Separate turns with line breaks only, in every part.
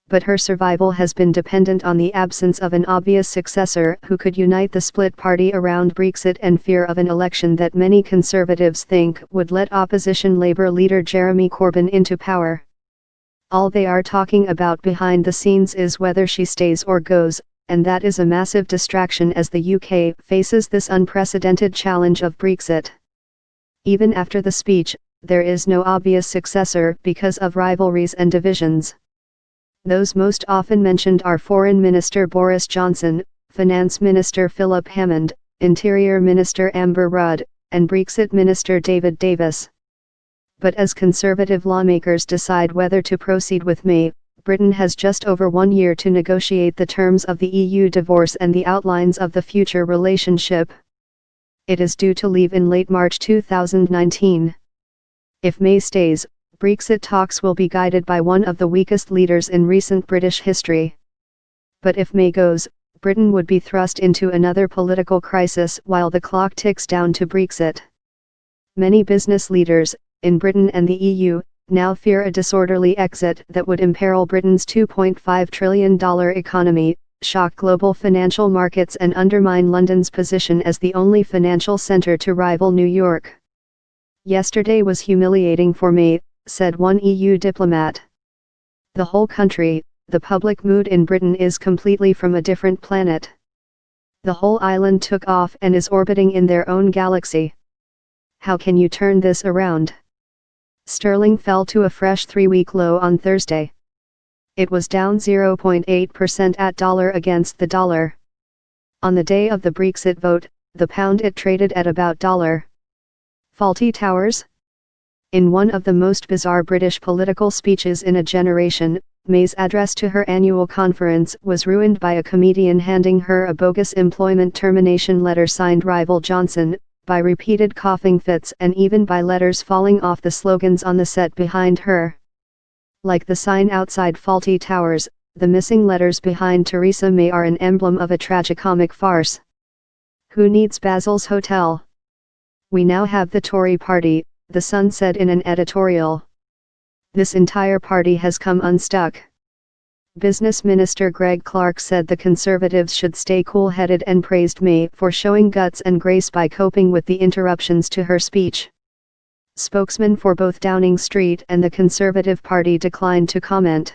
but her survival has been dependent on the absence of an obvious successor who could unite the split party around Brexit and fear of an election that many Conservatives think would let opposition Labour leader Jeremy Corbyn into power. All they are talking about behind the scenes is whether she stays or goes, and that is a massive distraction as the UK faces this unprecedented challenge of Brexit. Even after the speech, there is no obvious successor because of rivalries and divisions. Those most often mentioned are Foreign Minister Boris Johnson, Finance Minister Philip Hammond, Interior Minister Amber Rudd, and Brexit Minister David Davis. But as Conservative lawmakers decide whether to proceed with May, Britain has just over 1 year to negotiate the terms of the EU divorce and the outlines of the future relationship. It is due to leave in late March 2019. If May stays, Brexit talks will be guided by one of the weakest leaders in recent British history. But if May goes, Britain would be thrust into another political crisis while the clock ticks down to Brexit. Many business leaders, in Britain and the EU, now fear a disorderly exit that would imperil Britain's $2.5 trillion economy, shock global financial markets and undermine London's position as the only financial centre to rival New York. "Yesterday was humiliating for me," said one EU diplomat. "The whole country, the public mood in Britain is completely from a different planet. The whole island took off and is orbiting in their own galaxy. How can you turn this around?" Sterling fell to a fresh 3-week low on Thursday. It was down 0.8% at dollar against the dollar. On the day of the Brexit vote, the pound it traded at about $. Towers? In one of the most bizarre British political speeches in a generation, May's address to her annual conference was ruined by a comedian handing her a bogus employment termination letter signed rival Johnson, by repeated coughing fits and even by letters falling off the slogans on the set behind her. Like the sign outside Fawlty Towers, the missing letters behind Theresa May are an emblem of a tragicomic farce. Who needs Basil's Hotel? We now have the Tory party, The Sun said in an editorial. This entire party has come unstuck. Business Minister Greg Clark said the Conservatives should stay cool-headed and praised May for showing guts and grace by coping with the interruptions to her speech. Spokesman for both Downing Street and the Conservative Party declined to comment.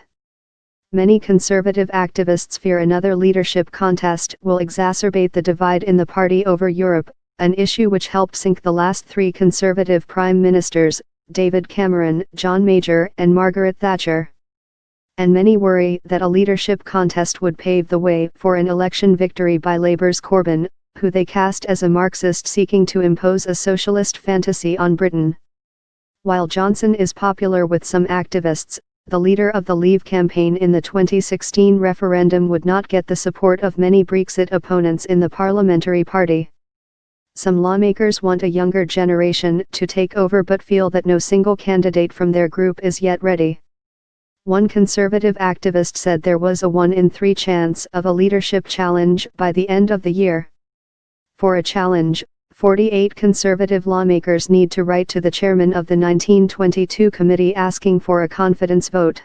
Many Conservative activists fear another leadership contest will exacerbate the divide in the party over Europe, an issue which helped sink the last 3 Conservative Prime Ministers, David Cameron, John Major and Margaret Thatcher. And many worry that a leadership contest would pave the way for an election victory by Labour's Corbyn, who they cast as a Marxist seeking to impose a socialist fantasy on Britain. While Johnson is popular with some activists, the leader of the Leave campaign in the 2016 referendum would not get the support of many Brexit opponents in the parliamentary party. Some lawmakers want a younger generation to take over but feel that no single candidate from their group is yet ready. One Conservative activist said there was a 1 in 3 chance of a leadership challenge by the end of the year. For a challenge, 48 Conservative lawmakers need to write to the chairman of the 1922 committee asking for a confidence vote.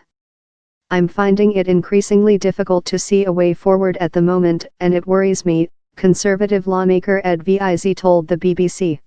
"I'm finding it increasingly difficult to see a way forward at the moment, and it worries me," Conservative lawmaker Ed Viz told the BBC.